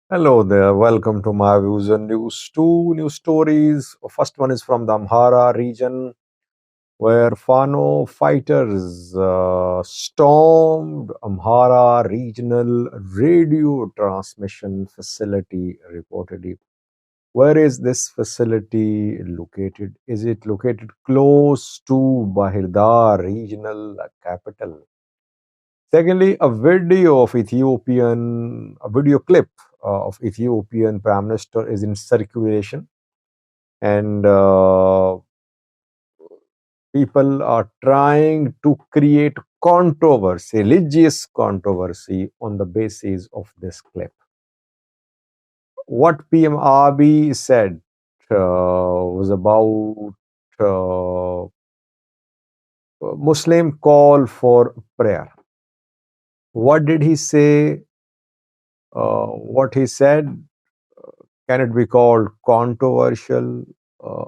Hello there, welcome to my views on news. Two news stories. First one is from the Amhara region, where Fano fighters stormed Amhara regional radio transmission facility reportedly. Where is this facility located? Is it located close to Bahirdar regional capital? Secondly, a video clip of Ethiopian Prime Minister is in circulation, and people are trying to create controversy, religious controversy, on the basis of this clip. What PM Abiy said was about uh, Muslim call for prayer. What did he say? What he said, can it be called controversial?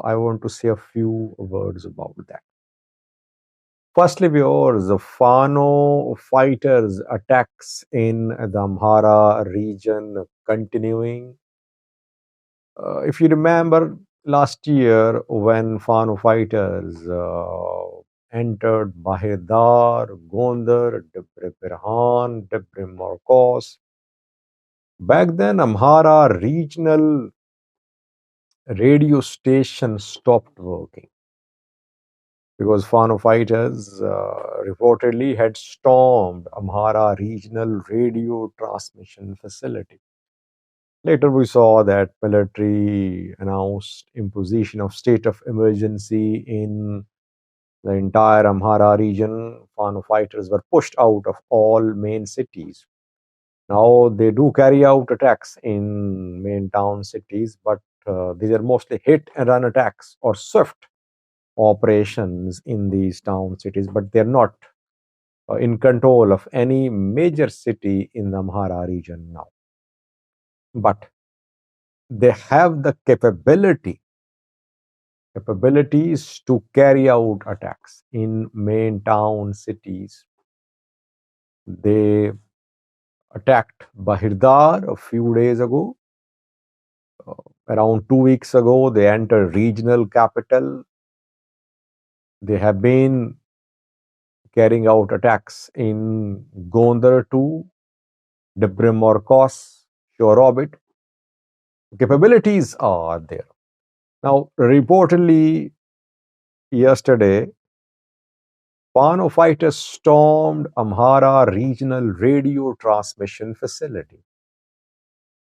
I want to say a few words about that. Firstly, viewers, the Fano fighters' attacks in the Amhara region continuing. If you remember last year when Fano fighters entered Bahirdar, Gondar, Debre Birhan, Debre Morkos, back then Amhara regional radio station stopped working because Fano fighters reportedly had stormed Amhara regional radio transmission facility. Later, we saw that military announced imposition of state of emergency in the entire Amhara region. Fano fighters were pushed out of all main cities. Now they do carry out attacks in main town cities, but these are mostly hit and run attacks or swift operations in these town cities, but they're not in control of any major city in the Amhara region now. But they have the capabilities to carry out attacks in main town cities. They attacked Bahirdar a few days ago. Around 2 weeks ago, they entered regional capital. They have been carrying out attacks in Gondar too, Debre Morkos, Shore Orbit. Capabilities are there. Now, reportedly, yesterday, Fano fighters stormed Amhara regional radio transmission facility,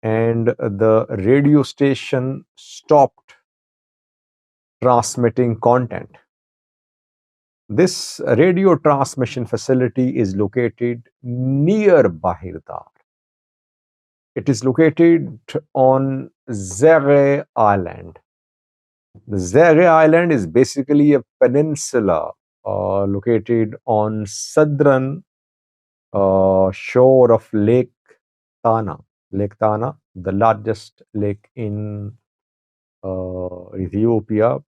and the radio station stopped transmitting content. This radio transmission facility is located near Bahirdar. It is located on Zere Island. The Zere Island is basically a peninsula located on southern shore of Lake Tana. Lake Tana, the largest lake in Ethiopia,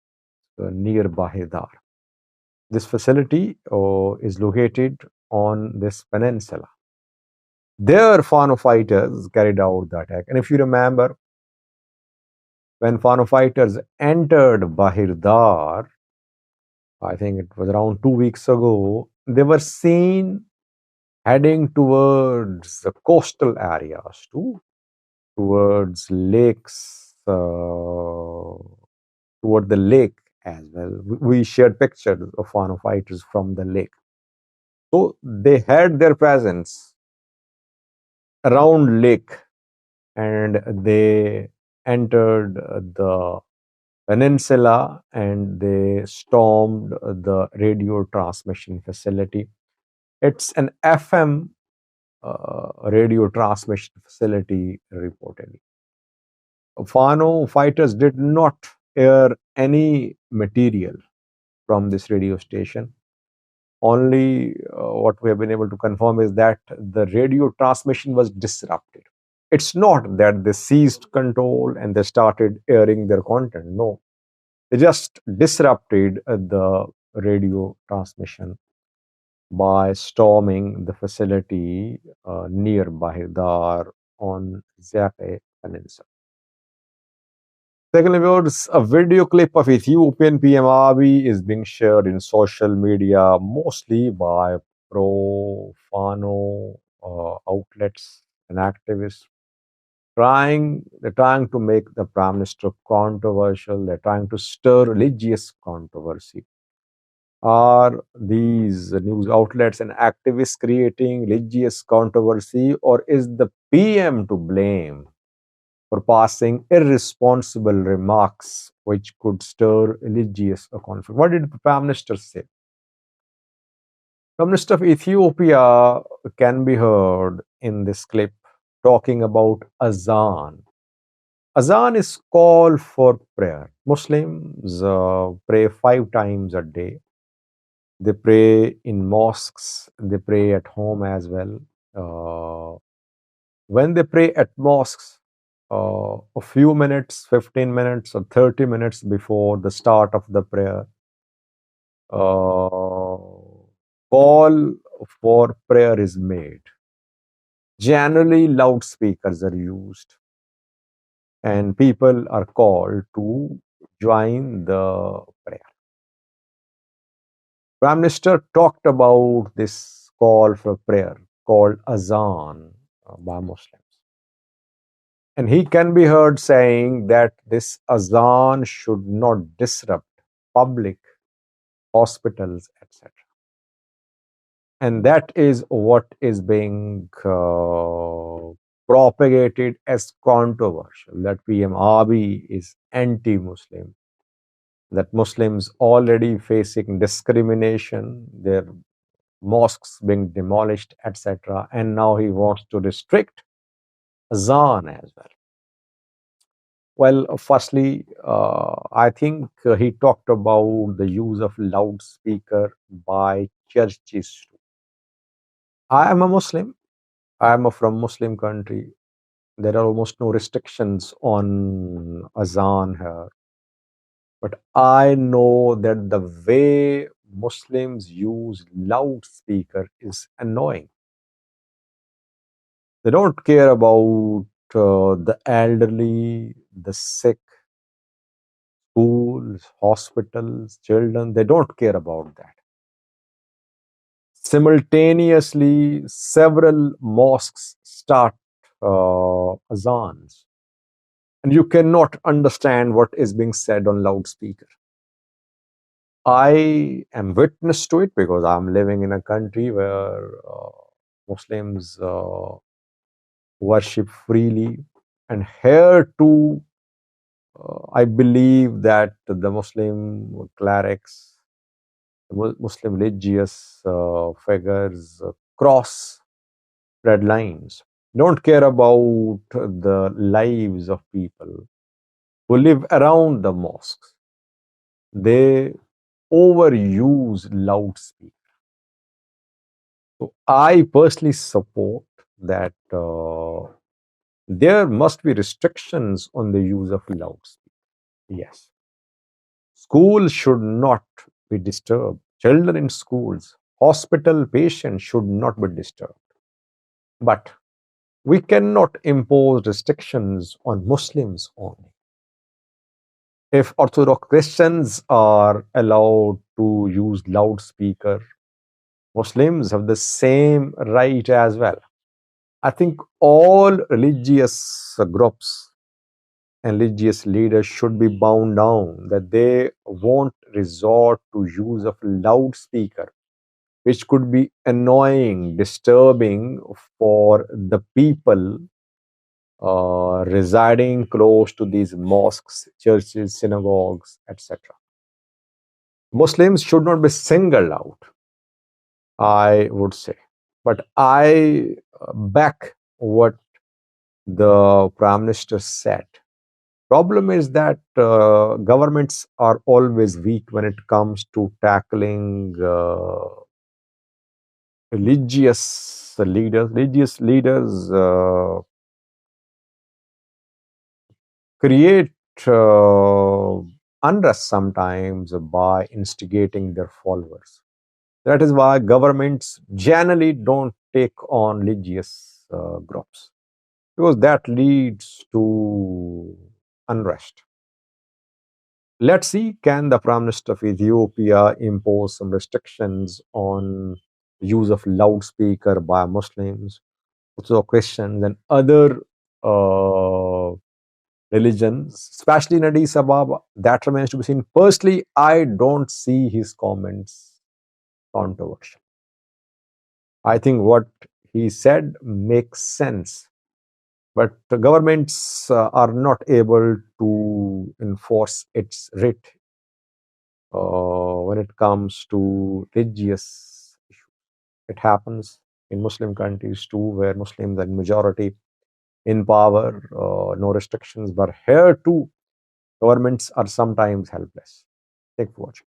near Bahedar. This facility is located on this peninsula. There, Fano fighters carried out the attack. And if you remember, when Fano fighters entered Bahirdar, I think it was around 2 weeks ago, they were seen heading towards the coastal areas too, towards lakes, toward the lake as well. We shared pictures of Fano fighters from the lake. So they had their presence around lake, and they entered the peninsula and they stormed the radio transmission facility. It's an FM radio transmission facility reportedly. Fano fighters did not air any material from this radio station. Only what we have been able to confirm is that the radio transmission was disrupted. It's not that they seized control and they started airing their content. No, they just disrupted the radio transmission by storming the facility near Bahirdar on Zaqe Peninsula. Secondly, viewers, a video clip of Ethiopian PM Abiy is being shared in social media, mostly by pro-Fano outlets and activists. They're trying to make the Prime Minister controversial. They're trying to stir religious controversy. Are these news outlets and activists creating religious controversy, or is the PM to blame for passing irresponsible remarks which could stir religious conflict? What did the Prime Minister say? Prime Minister of Ethiopia can be heard in this clip talking about azan. Azan is call for prayer. Muslims pray 5 times a day. They pray in mosques, they pray at home as well. When they pray at mosques, a few minutes, 15 minutes, or 30 minutes before the start of the prayer, call for prayer is made. Generally, loudspeakers are used, and people are called to join the prayer. Prime Minister talked about this call for prayer called azan by Muslims. And he can be heard saying that this azan should not disrupt public hospitals, etc. And that is what is being propagated as controversial, that PM Abiy is anti-Muslim, that Muslims already facing discrimination, their mosques being demolished, etc. And now he wants to restrict azan as well. Well, firstly, I think he talked about the use of loudspeaker by churches. I am a Muslim. I am from Muslim country. There are almost no restrictions on azan here. But I know that the way Muslims use loudspeaker is annoying. They don't care about the elderly, the sick, schools, hospitals, children. They don't care about that. Simultaneously, several mosques start azans, and you cannot understand what is being said on loudspeaker. I am witness to it because I'm living in a country where Muslims worship freely, and here too, I believe that the Muslim clerics, Muslim religious figures cross red lines, don't care about the lives of people who live around the mosques. They overuse loudspeaker. So I personally support that there must be restrictions on the use of loudspeaker. Yes. Schools should not be disturbed. Children in schools, hospital patients should not be disturbed. But we cannot impose restrictions on Muslims only. If Orthodox Christians are allowed to use loudspeaker, Muslims have the same right as well. I think all religious groups and religious leaders should be bound down that they won't resort to use of loudspeaker, which could be annoying, disturbing for the people residing close to these mosques, churches, synagogues, etc. Muslims should not be singled out, I would say. But I back what the Prime Minister said. Problem is that governments are always weak when it comes to tackling religious leaders. Religious leaders create unrest sometimes by instigating their followers. That is why governments generally don't take on religious groups. because that leads to unrest. Let's see, can the Prime Minister of Ethiopia impose some restrictions on use of loudspeaker by Muslims, also Christians and other uh, religions, especially in Addis Ababa? That remains to be seen. Personally, I don't see his comments controversial. I think what he said makes sense, but the governments are not able to enforce its writ when it comes to religious issues. It happens in Muslim countries too, where Muslims are majority in power, no restrictions. But here too, governments are sometimes helpless. Thank you for watching.